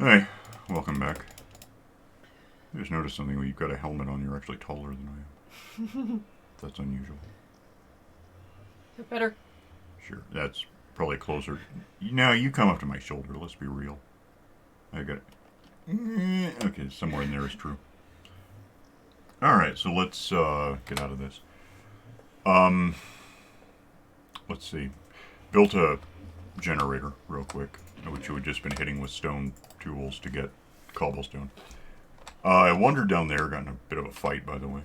Hey, welcome back. I just noticed something when you've got a helmet on, you're actually taller than I am. That's unusual. Get better. Sure, that's probably closer. Now you come up to my shoulder, let's be real. I got it. Okay, somewhere in there is true. Alright, so let's get out of this. Um, let's see. Built a generator real quick, which we've just been hitting with stone tools to get cobblestone. I wandered down there, got in a bit of a fight, by the way.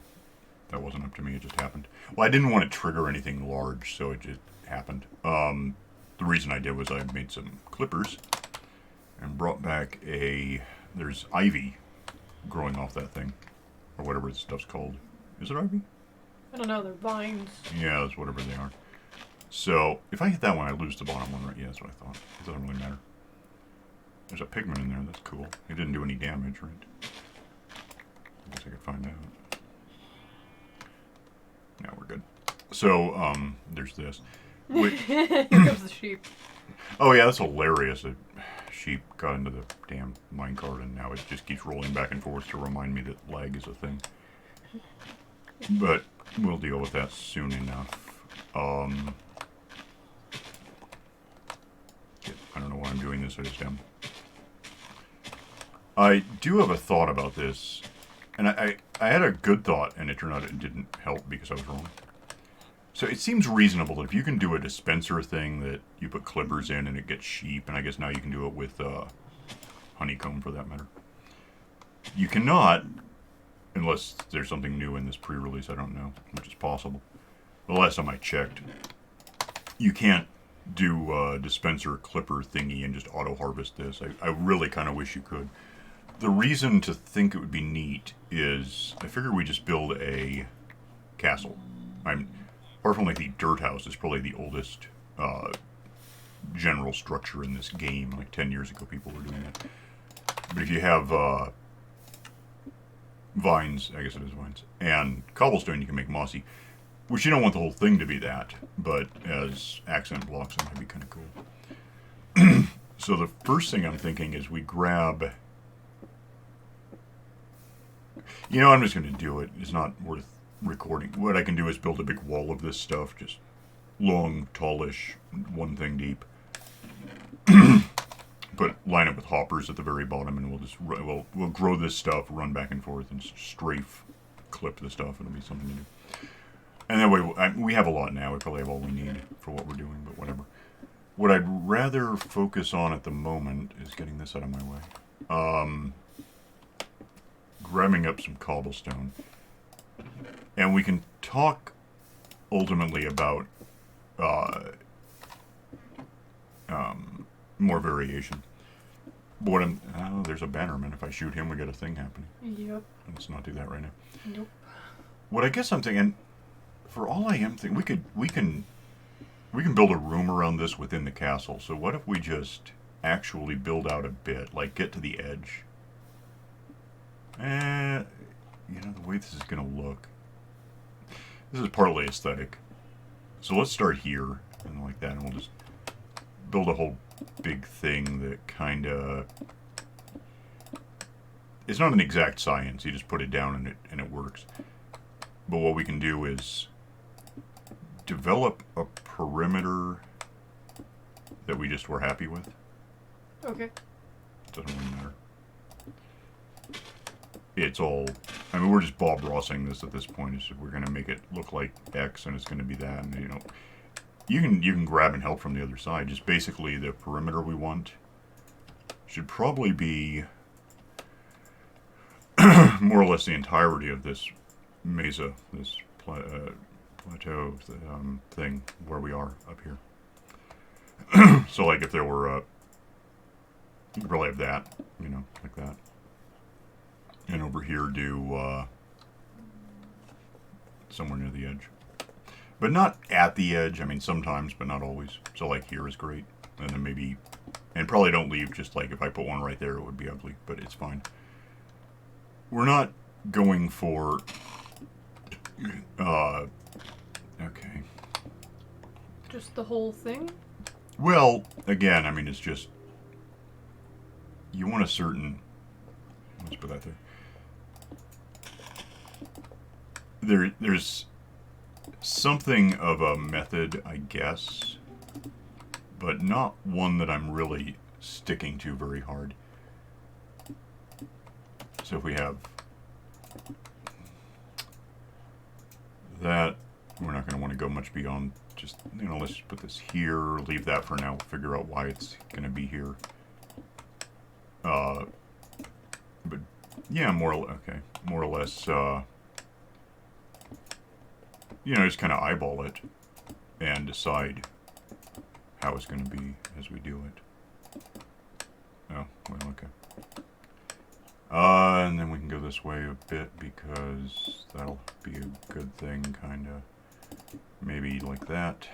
That wasn't up to me, it just happened. Well, I didn't want to trigger anything large, so it just happened. The reason I did was I made some clippers and brought back there's ivy growing off that thing, or whatever the stuff's called. Is it ivy? I don't know, they're vines. Yeah, that's whatever they are. So, if I hit that one, I lose the bottom one, right? Yeah, that's what I thought. It doesn't really matter. There's a pigment in there, that's cool. It didn't do any damage, right? I guess I could find out. Now we're good. So, there's this. Here comes the sheep. Oh yeah, that's hilarious. A sheep got into the damn minecart and now it just keeps rolling back and forth to remind me that lag is a thing. But we'll deal with that soon enough. I don't know why I'm doing this, I just am. I do have a thought about this. And I had a good thought, and it turned out it didn't help because I was wrong. So it seems reasonable that if you can do a dispenser thing that you put clippers in and it gets sheep, and I guess now you can do it with honeycomb for that matter. You cannot, unless there's something new in this pre-release, I don't know, which is possible. The last time I checked, you can't do a dispenser clipper thingy and just auto-harvest this. I really kind of wish you could. The reason to think it would be neat is I figure we just build a castle. Apart from like the dirt house, it's probably the oldest general structure in this game. Like 10 years ago, people were doing that. But if you have vines, I guess it is vines, and cobblestone, you can make mossy. Which you don't want the whole thing to be that, but as accent blocks, it might be kind of cool. So the first thing I'm thinking is we grab. You know, I'm just going to do it. It's not worth recording. What I can do is build a big wall of this stuff, just long, tallish, one thing deep. Line it with hoppers at the very bottom, and we'll grow this stuff, run back and forth, and strafe clip the stuff. It'll be something to do. And that way, we have a lot now. We probably have all we need for what we're doing, but whatever. What I'd rather focus on at the moment is getting this out of my way. Grabbing up some cobblestone. And we can talk ultimately about more variation. But what there's a bannerman. If I shoot him, we get a thing happening. Yep. Let's not do that right now. Nope. What I guess I'm thinking, for all I am thinking, we can build a room around this within the castle. So what if we just actually build out a bit, like get to the edge? You know, the way this is going to look. This is partly aesthetic. So let's start here, and like that, and we'll just build a whole big thing that kind of... It's not an exact science, you just put it down and it works. But what we can do is develop a perimeter that we just were happy with. Okay. It doesn't really matter. It's all... I mean, we're just Bob Rossing this at this point. It's just, we're going to make it look like X, and it's going to be that. And, you know, you can grab and help from the other side. Just basically the perimeter we want should probably be more or less the entirety of this mesa, this plateau thing where we are up here. So, like, if there were you could probably have that, you know, like that. And over here do somewhere near the edge. But not at the edge, I mean sometimes, but not always. So like here is great. And then maybe, and probably don't leave, just like if I put one right there it would be ugly, but it's fine. We're not going for, okay. Just the whole thing? Well, again, I mean it's just, you want a certain... Let's put that there. There's something of a method, I guess, but not one that I'm really sticking to very hard. So if we have that, we're not going to want to go much beyond just, you know, let's just put this here, leave that for now, figure out why it's going to be here. But yeah, more or less, you know, just kind of eyeball it and decide how it's going to be as we do it. Oh, well, okay. And then we can go this way a bit because that'll be a good thing, kind of. Maybe like that.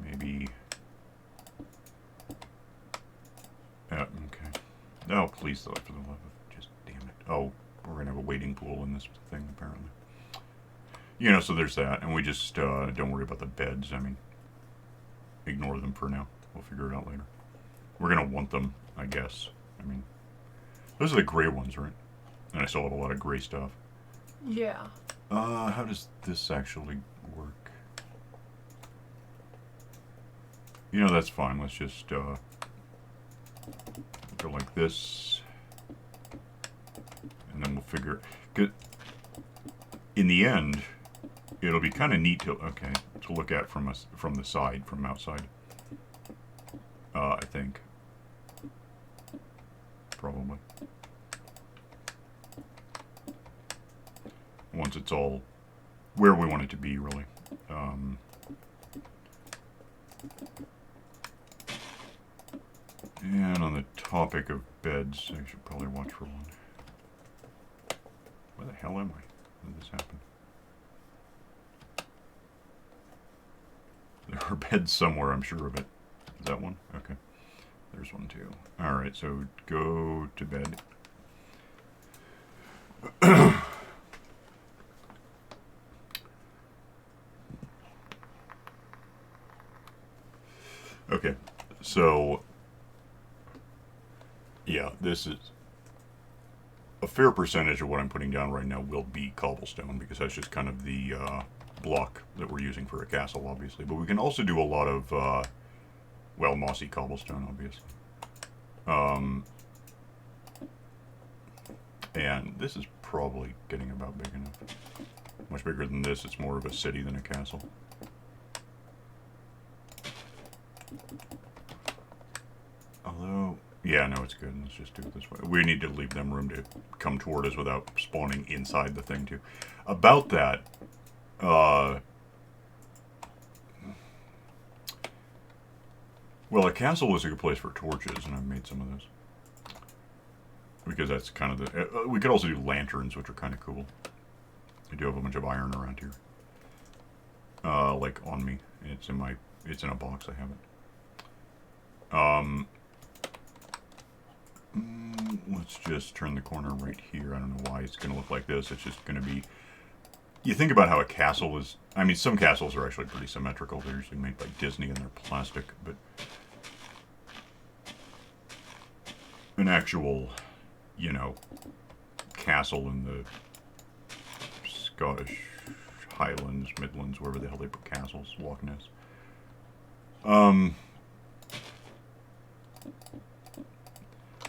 Maybe... okay. Oh, please, though, for the love of... Just damn it. Oh, we're going to have a wading pool in this thing, apparently. You know, so there's that. And we just don't worry about the beds. I mean, ignore them for now. We'll figure it out later. We're going to want them, I guess. I mean, those are the gray ones, right? And I still have a lot of gray stuff. Yeah. How does this actually work? You know, that's fine. Let's just go like this. And then we'll figure... In the end, it'll be kind of neat to look at from the side, from outside. I think. Probably. Once it's all where we want it to be, really. And on the topic of beds, I should probably watch for one. Where the hell am I? How did this happen? There are beds somewhere, I'm sure of it. Is that one? Okay. There's one too. Alright, so go to bed. Okay, so yeah, this is a fair percentage of what I'm putting down right now will be cobblestone because that's just kind of the block that we're using for a castle, obviously. But we can also do a lot of, well, mossy cobblestone, obviously. And this is probably getting about big enough. Much bigger than this, it's more of a city than a castle. Although, yeah, no, it's good. Let's just do it this way. We need to leave them room to come toward us without spawning inside the thing, too. About that, well, a castle is a good place for torches, and I've made some of those. Because that's kind of the... we could also do lanterns, which are kind of cool. I do have a bunch of iron around here. Like, on me. It's in a box, I have it. Let's just turn the corner right here. I don't know why it's going to look like this. It's just going to be... You think about how a castle is... I mean, some castles are actually pretty symmetrical. They're usually made by Disney and they're plastic, but... An actual, you know, castle in the Scottish Highlands, Midlands, wherever the hell they put castles, Loch Ness.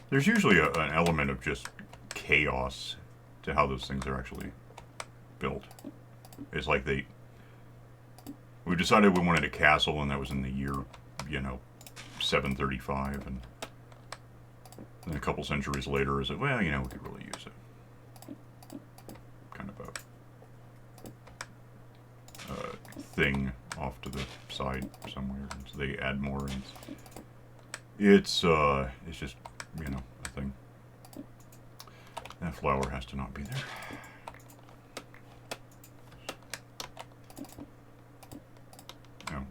There's usually an element of just chaos to how those things are actually built. It's like we decided we wanted a castle, and that was in the year, you know, 735, and then a couple centuries later, is it, well, you know, we could really use it. Kind of a thing off to the side somewhere, and so they add more, and it's just, you know, a thing. That flower has to not be there. No.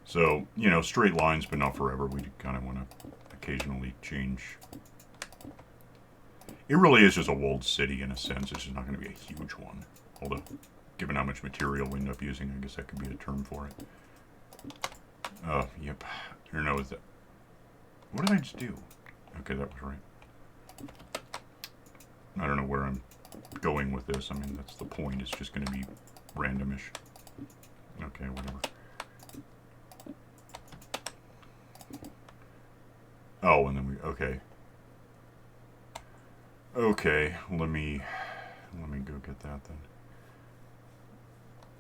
So, you know, straight lines, but not forever. We kind of want to occasionally change. It really is just a walled city in a sense. It's just not going to be a huge one. Although, given how much material we end up using, I guess that could be a term for it. Yep. I don't know. Is that... What did I just do? Okay, that was right. I don't know where I'm going with this. I mean, that's the point. It's just going to be randomish. Okay, whatever. Oh, and then we... Okay. Okay, let me go get that then.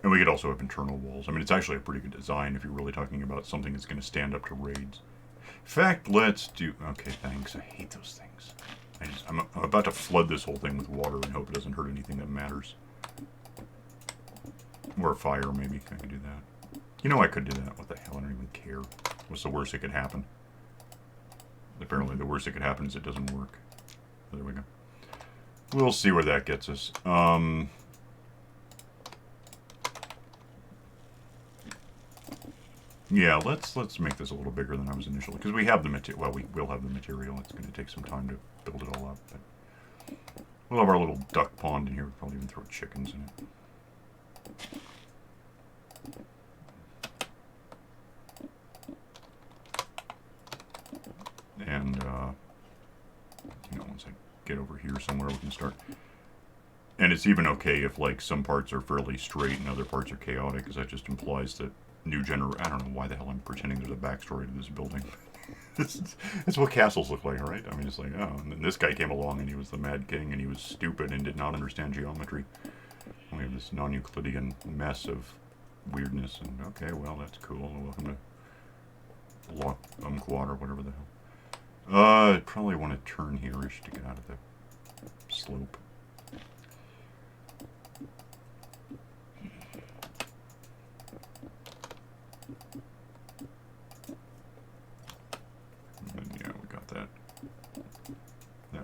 And we could also have internal walls. I mean, it's actually a pretty good design if you're really talking about something that's going to stand up to raids. In fact, let's do... Okay, thanks. I hate those things. I'm about to flood this whole thing with water and hope it doesn't hurt anything that matters. Or fire, maybe. I could do that. You know I could do that. What the hell? I don't even care. What's the worst that could happen? Apparently the worst that could happen is it doesn't work. There we go. We'll see where that gets us. Yeah, let's make this a little bigger than I was initially, because we have the material. Well, we will have the material. It's going to take some time to build it all up. But we'll have our little duck pond in here. We'll probably even throw chickens in it. And you know, once I get over here somewhere, we can start. And it's even okay if like some parts are fairly straight and other parts are chaotic, because that just implies that new I don't know why the hell I'm pretending there's a backstory to this building. It's what castles look like, right? I mean, it's like, oh, and then this guy came along and he was the Mad King and he was stupid and did not understand geometry. We have this non-Euclidean mess of weirdness, and okay, well, that's cool. Welcome to Loch Quad or whatever the hell. I'd probably want to turn here-ish to get out of the slope.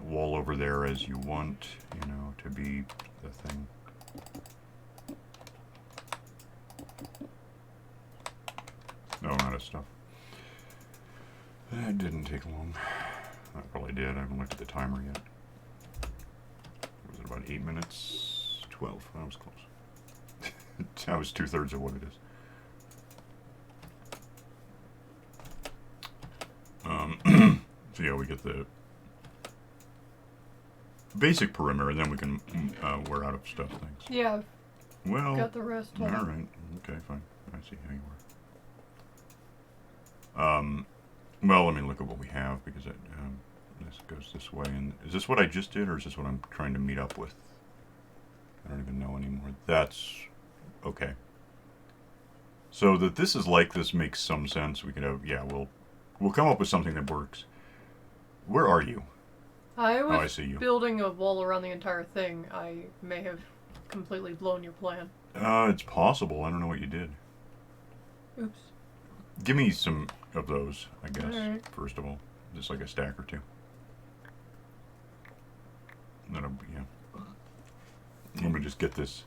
Wall over there as you want, you know, to be the thing. Oh, I'm out of stuff. That didn't take long. That probably did. I haven't looked at the timer yet. Was it about 8 minutes? 12. That was close. That was 2/3 of what it is. So yeah, we get the basic perimeter, and then we can wear out of stuff. Thanks. Yeah. Well. Got the rest. All right. Okay. Fine. I see how you are. Well, let me look at what we have, because it, this goes this way. And is this what I just did, or is this what I'm trying to meet up with? I don't even know anymore. That's okay. So that this is like this makes some sense. We could have, yeah. We'll come up with something that works. Where are you? I was I see you. building a wall around the entire thing. I may have completely blown your plan. It's possible. I don't know what you did. Oops. Give me some of those, I guess, right. First of all. Just like a stack or two. That'll be, yeah. Let me just get this,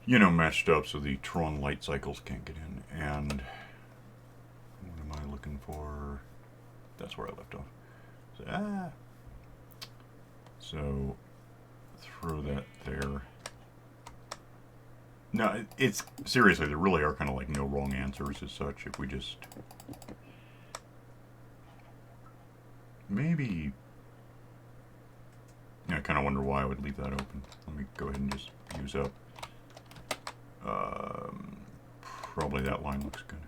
you know, matched up so the Tron light cycles can't get in. And what am I looking for? That's where I left off. So throw that there. No, it's seriously, there really are kind of like no wrong answers as such. If we just maybe, yeah, I kind of wonder why I would leave that open. Let me go ahead and just use up. Probably that line looks good.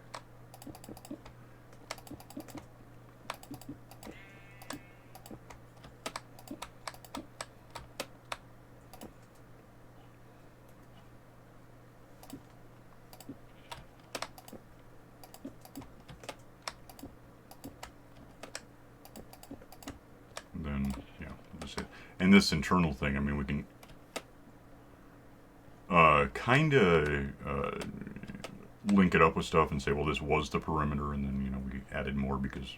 And this internal thing, I mean, we can kind of link it up with stuff and say, well, this was the perimeter, and then, you know, we added more because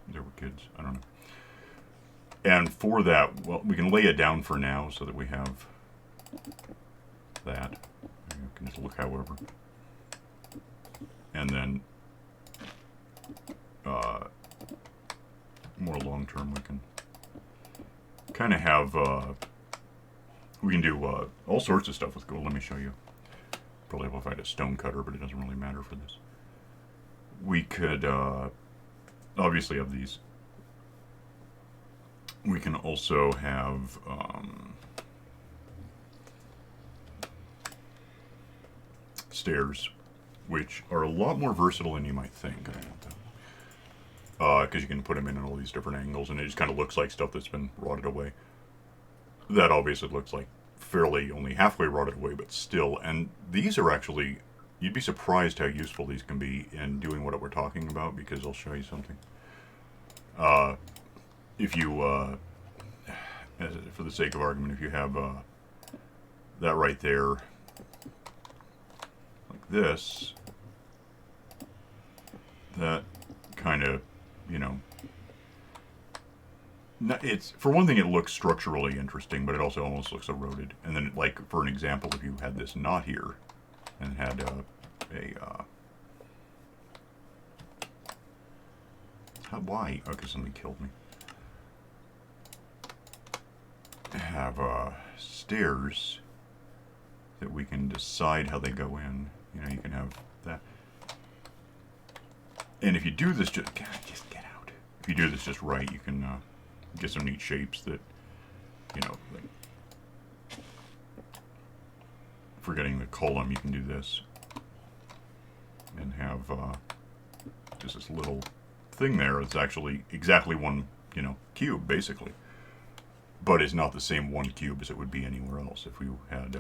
there were kids. I don't know. And for that, well, we can lay it down for now so that we have that. You can just look however. And then more long-term, we can kind of have, we can do all sorts of stuff with gold. Let me show you. Probably will find a stone cutter, but it doesn't really matter for this. we could obviously have these. We can also have stairs, which are a lot more versatile than you might think. I don't want that. Because you can put them in all these different angles, and it just kind of looks like stuff that's been rotted away. That obviously looks like fairly only halfway rotted away, but still. And these are actually, you'd be surprised how useful these can be in doing what we're talking about, because I'll show you something. If you, for the sake of argument, if you have that right there, like this, that kind of, you know, it's, for one thing, it looks structurally interesting, but it also almost looks eroded. And then, like, for an example, if you had this knot here and had why? Okay, somebody killed me. Have stairs that we can decide how they go in. You know, you can have that. And if you do this, just get out. If you do this just right, you can get some neat shapes that, you know, like, forgetting the column, you can do this and have just this little thing there. It's actually exactly one, you know, cube basically, but it's not the same one cube as it would be anywhere else. If we had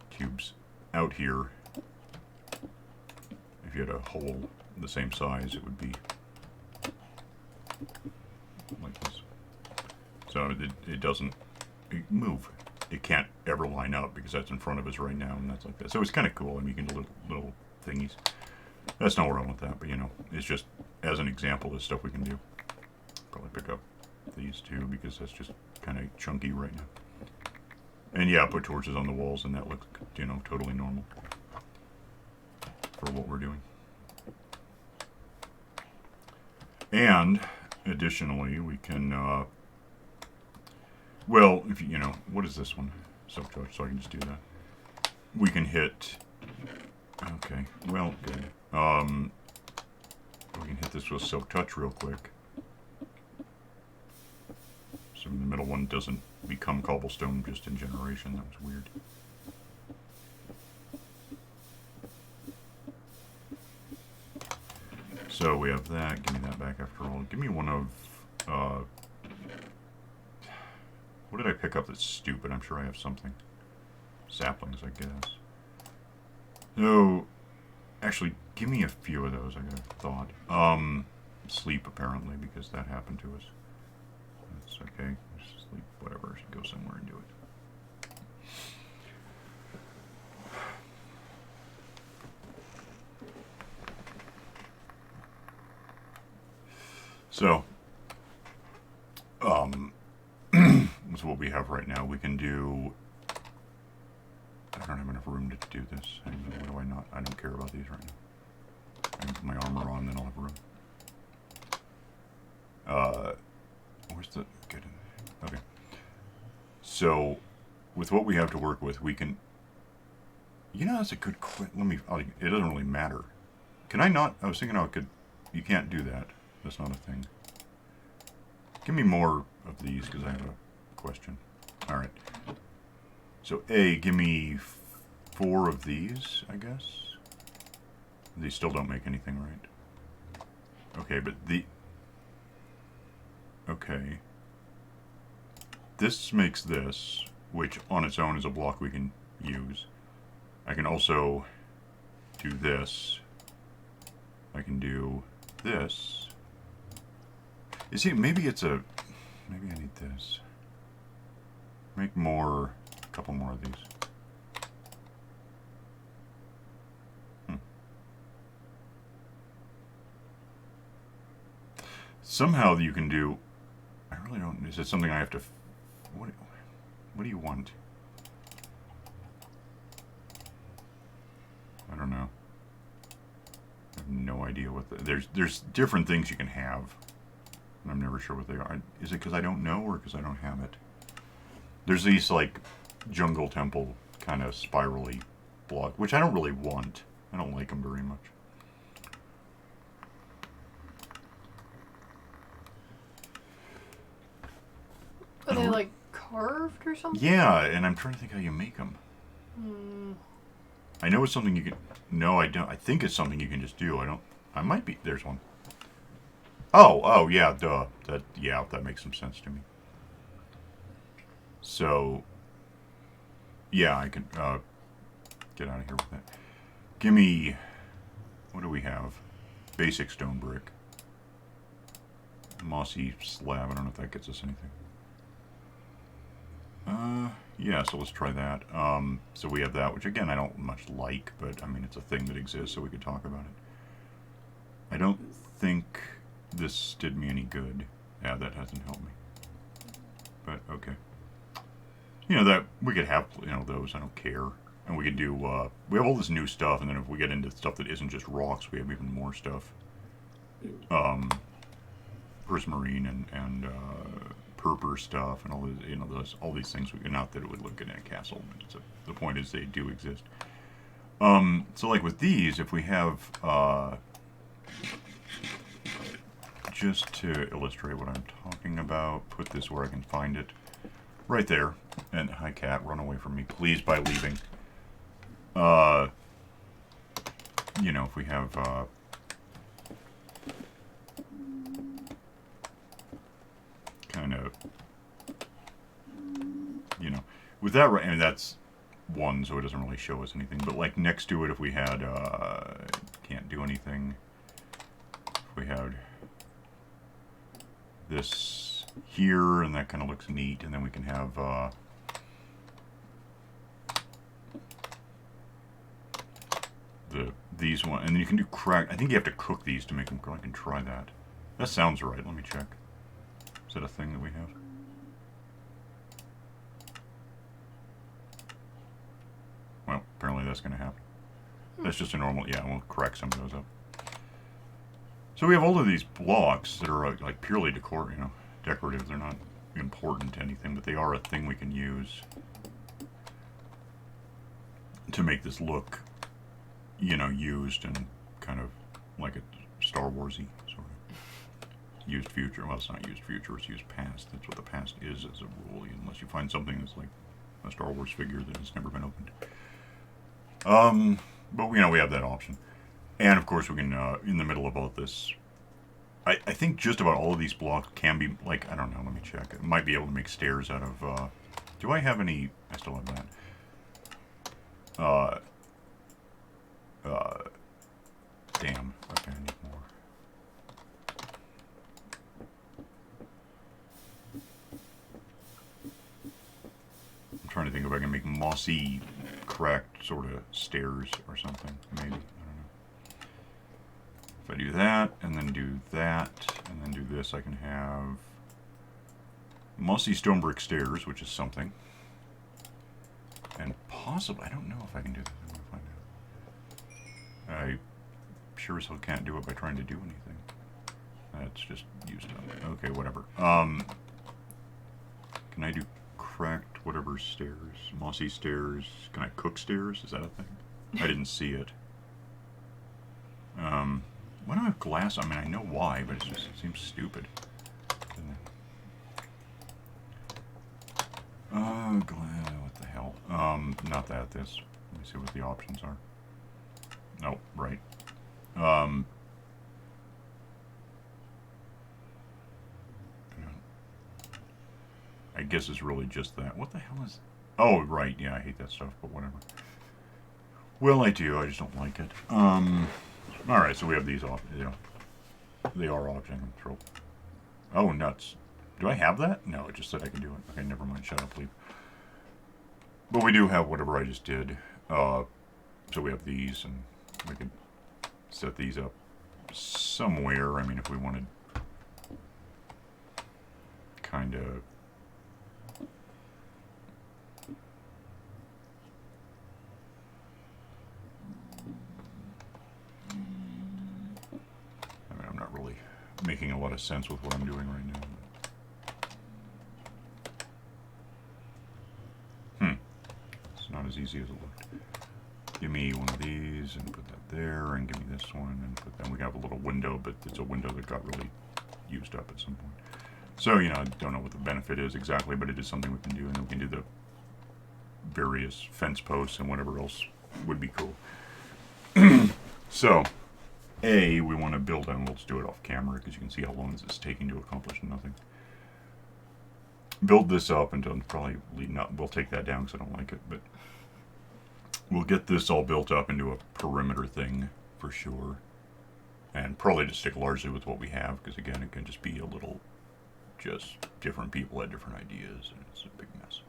cubes out here, if you had a hole the same size, it would be like this. So it doesn't move. It can't ever line up because that's in front of us right now, and that's like that. So it's kind of cool, and you can do little thingies. That's not where I want that, but you know, it's just as an example of stuff we can do. Probably pick up these two because that's just kind of chunky right now. And yeah, put torches on the walls, and that looks, you know, totally normal for what we're doing. And additionally, we can, well, if you know, what is this one? Self-touch, so I can just do that. We can hit, okay, well, good. We can hit this with self-touch real quick. So the middle one doesn't become cobblestone just in generation. That was weird. So we have that. Give me that back after all. Give me one of... what did I pick up that's stupid? I'm sure I have something. Saplings, I guess. No. Actually, give me a few of those, I got a thought. Sleep, apparently, because that happened to us. That's okay. Just sleep, whatever. Go somewhere and do it. So, that's what we have right now. We can do... I don't have enough room to do this. What do I not? I don't care about these right now. I can put my armor on, then I'll have room. Where's the... Get in there. Okay. So, with what we have to work with, we can... You know, that's a good question. Let me... it doesn't really matter. Can I not... I was thinking I could... You can't do that. That's not a thing. Give me more of these, because I have a question. Alright. So, A, give me 4 of these, I guess. These still don't make anything, right? Okay, but the... Okay. This makes this, which on its own is a block we can use. I can also do this. I can do this. You see, maybe it's a... Maybe I need this. Make more... A couple more of these. Somehow you can do... I really don't... Is it something I have to... What do you want? I don't know. I have no idea what the... There's different things you can have. And I'm never sure what they are. Is it because I don't know or because I don't have it? There's these, like, jungle temple kind of spirally block, which I don't really want. I don't like them very much. they like carved or something? Yeah, and I'm trying to think how you make them. I know it's something you can. No, I don't. I think it's something you can just do. I don't. I might be. There's one. Oh, yeah, duh. That makes some sense to me. So, yeah, I can get out of here with that. Give me. What do we have? Basic stone brick. Mossy slab. I don't know if that gets us anything. Yeah, so let's try that. So we have that, which again I don't much like, but I mean it's a thing that exists, so we could talk about it. I don't think this did me any good. Yeah, that hasn't helped me. But okay. You know that we could have those. I don't care, and we could do. We have all this new stuff, and then if we get into stuff that isn't just rocks, we have even more stuff. Prismarine and purpur stuff and all these, all these things. Not that it would look good in a castle, but the point is they do exist. So like with these, if we have just to illustrate what I'm talking about, put this where I can find it, right there. And hi cat, run away from me, please, by leaving. If we have kind of, with that, I mean, that's one, so it doesn't really show us anything. But like next to it, if we had, can't do anything. If we had this here, and that kind of looks neat, and then we can have, these one, and then you can do crack. I think you have to cook these to make them. I can try that. That sounds right. Let me check. Is that a thing that we have? Well, apparently that's going to happen. That's just a normal. Yeah, we'll crack some of those up. So we have all of these blocks that are like purely decorative. They're not important to anything, but they are a thing we can use to make this look, used and kind of like a Star Warsy sort of. Used future. Well, it's not used future, it's used past. That's what the past is as a rule, unless you find something that's like a Star Wars figure that has never been opened. But we have that option. And of course we can, in the middle of all this, I think just about all of these blocks can be, like, I don't know, let me check. I might be able to make stairs out of, do I have any, I still have that. Damn, okay, I need more. I'm trying to think if I can make mossy, cracked sort of stairs or something, maybe. I don't know. If I do that, and then do that, and then do this, I can have mossy stone brick stairs, which is something. And possibly, I don't know if I can do this. I'm gonna find out. I sure as hell can't do it by trying to do anything. That's just used up. Okay, whatever. Can I do cracked whatever stairs? Mossy stairs. Can I cook stairs? Is that a thing? I didn't see it. Why do I have glass? I mean, I know why, but it seems stupid. Glass. What the hell? Not that. This. Let me see what the options are. Oh, right. I guess it's really just that. What the hell is... Oh, right. Yeah, I hate that stuff, but whatever. Well, I do. I just don't like it. Alright, so we have these off. They are option control. Oh, nuts. Do I have that? No, it just said I can do it. Okay, never mind. Shut up, leave. But we do have whatever I just did. So we have these, and we can set these up somewhere. I mean, if we wanted kind of... I mean, I'm not really making a lot of sense with what I'm doing right now. It's not as easy as it looked. Give me one of these and put that there, and give me this one and put that. We have a little window, but it's a window that got really used up at some point. So, you know, I don't know what the benefit is exactly, but it is something we can do, and we can do the various fence posts and whatever else would be cool. So, we want to build, and let's do it off camera because you can see how long this is taking to accomplish nothing. Build this up until probably leading up. We'll take that down because I don't like it, but we'll get this all built up into a perimeter thing for sure. And probably just stick largely with what we have because, again, it can just be a little, just different people had different ideas, and it's a big mess.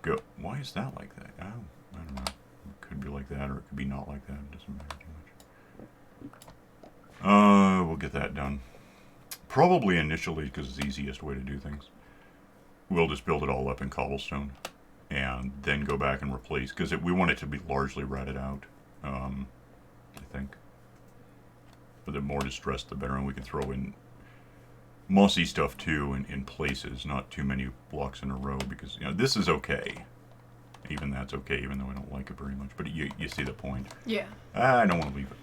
Go. Why is that like that? Oh, I don't know. It could be like that, or it could be not like that. It doesn't matter too much. We'll get that done. Probably initially, because it's the easiest way to do things. We'll just build it all up in cobblestone, and then go back and replace, because we want it to be largely ratted out, I think. But the more distressed, the better, and we can throw in mossy stuff too in places, not too many blocks in a row, because you know this is okay. Even that's okay, even though I don't like it very much. But you see the point. Yeah. I don't want to leave it.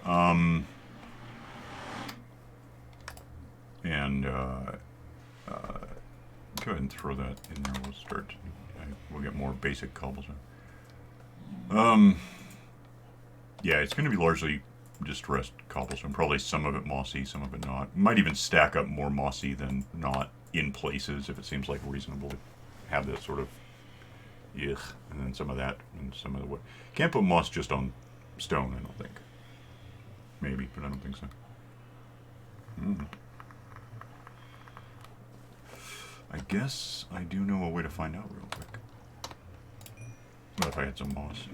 And go ahead and throw that in there. We'll start. We'll get more basic cobblestone. Yeah, it's going to be largely distressed cobblestone. Probably some of it mossy, some of it not. Might even stack up more mossy than not in places if it seems like reasonable to have that sort of and then some of that and some of the wood. Can't put moss just on stone, I don't think. Maybe, but I don't think so. I guess I do know a way to find out real quick. What if I had some moss?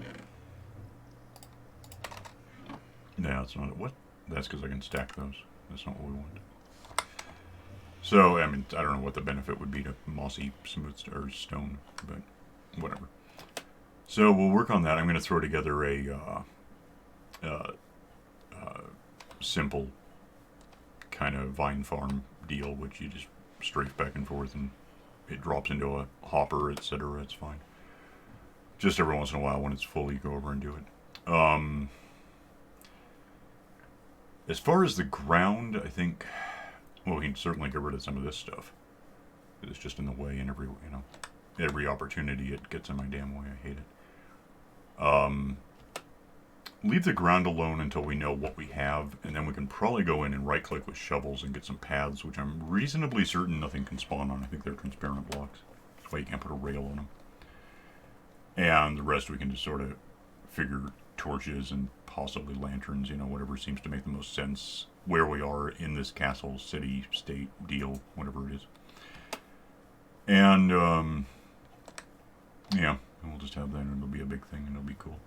No, that's not it. What? That's because I can stack those. That's not what we want. So, I mean, I don't know what the benefit would be to mossy, smooth or stone, but whatever. So we'll work on that. I'm going to throw together a simple kind of vine farm deal, which you just strafe back and forth, and it drops into a hopper, etc. It's fine. Just every once in a while, when it's full, you go over and do it. As far as the ground, I think, well, we can certainly get rid of some of this stuff. It's just in the way, and every opportunity it gets in my damn way. I hate it. Leave the ground alone until we know what we have, and then we can probably go in and right-click with shovels and get some paths, which I'm reasonably certain nothing can spawn on. I think they're transparent blocks. That's why you can't put a rail on them. And the rest we can just sort of figure torches and possibly lanterns, whatever seems to make the most sense where we are in this castle, city, state deal, whatever it is. And, yeah, and we'll just have that, and it'll be a big thing, and it'll be cool.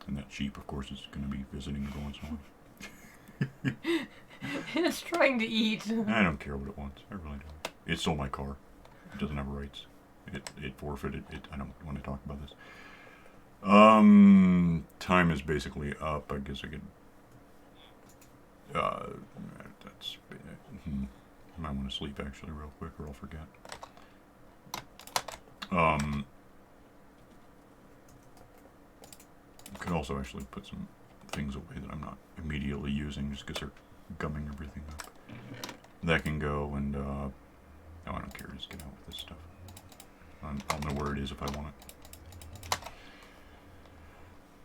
And that sheep, of course, is going to be visiting every once in a while. It's trying to eat. I don't care what it wants. I really don't. It stole my car. It doesn't have rights. It forfeited it. I don't want to talk about this. Time is basically up. I guess I could. That's. I might want to sleep actually real quick, or I'll forget. Could also actually put some things away that I'm not immediately using, just because they're gumming everything up. That can go, and no, I don't care. Just get out with this stuff. I'll know where it is if I want it.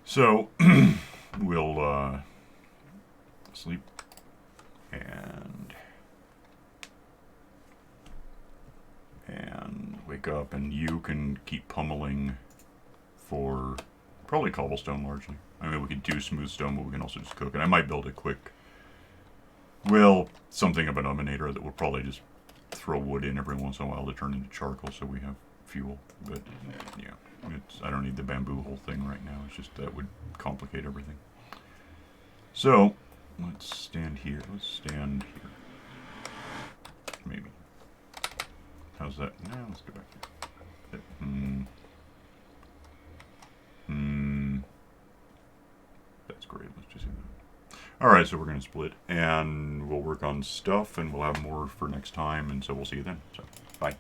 So we'll sleep and wake up, and you can keep pummeling for probably cobblestone largely. I mean, we could do smooth stone, but we can also just cook it. I might build a quick, well, something of an eliminator that will probably just throw wood in every once in a while to turn into charcoal so we have fuel. But yeah, I don't need the bamboo whole thing right now. It's just that would complicate everything. So let's stand here. Maybe. How's that? No, let's go back here. That's great. Let's just do that. Alright, so we're going to split, and we'll work on stuff, and we'll have more for next time, and so we'll see you then. So, bye.